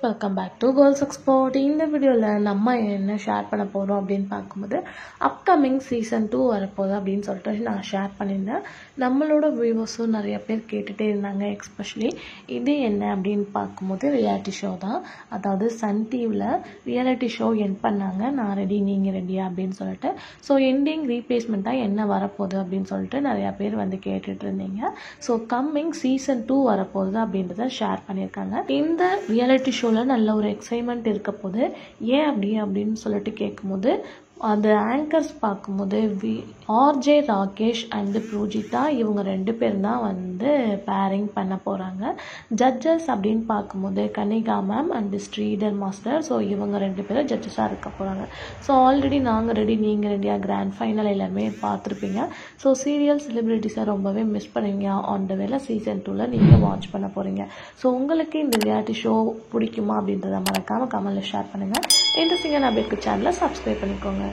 Welcome back to girls export. இந்த வீடியோவில் நம்ம என்ன ஷேர் பண்ண போகிறோம் அப்படின்னு பார்க்கும்போது அப்கமிங் சீசன் 2 வரப்போகுது அப்படின்னு சொல்லிட்டு நான் ஷேர் பண்ணியிருந்தேன். நம்மளோட வியூவர்ஸும் நிறைய பேர் கேட்டுகிட்டே இருந்தாங்க. எக்ஸ்பெஷலி இது என்ன அப்படின்னு பார்க்கும்போது ரியாலிட்டி ஷோ தான். அதாவது சன் டிவியில் ரியாலிட்டி ஷோ என் பண்ணாங்க, நான் ரெடி நீங்கள் ரெடியா அப்படின்னு சொல்லிட்டு. ஸோ எண்டிங் ரீப்ளேஸ்மெண்ட்டாக என்ன வரப்போகுது அப்படின்னு சொல்லிட்டு நிறையா பேர் வந்து கேட்டுட்டு இருந்தீங்க. ஸோ கம்மிங் சீசன் 2 வரப்போகுது அப்படின்றத ஷேர் பண்ணியிருக்காங்க. இந்த ரியாலிட்டி ஷோவில் நல்ல ஒரு எக்ஸைட்மெண்ட் இருக்க போது. ஏன் அப்படின்னு சொல்லிட்டு கேட்கும்போது அந்த ஆங்கர்ஸ் பார்க்கும்போது ஆர்ஜே ராகேஷ் அண்டு பூஜிதா இவங்க 2 பேர் தான் வந்து பேரிங் பண்ண போகிறாங்க. ஜட்ஜஸ் அப்படின்னு பார்க்கும்போது Kanika ma'am and Sridhar master. So இவங்க 2 பேரும் ஜட்ஜஸாக இருக்க போகிறாங்க. ஸோ ஆல்ரெடி நாங்கள் ரெடி நீங்கள் ரெடியா கிராண்ட் ஃபைனல் எல்லாமே பார்த்துருப்பீங்க. ஸோ சீரியல் செலிப்ரிட்டிஸை ரொம்பவே மிஸ் பண்ணுவீங்க. ஆன் த வேலை சீசன் 2ல் நீங்கள் வாட்ச் பண்ண போகிறீங்க. ஸோ உங்களுக்கு இந்த ரியாலிட்டி ஷோ பிடிக்குமா அப்படின்றத மறக்காமல் கமெண்ட்டில் ஷேர் பண்ணுங்கள். இன்ட்ரெஸ்டிங்கான அப்டேட்க்கு சேனலை சப்ஸ்கிரைப் பண்ணிக்கோங்க.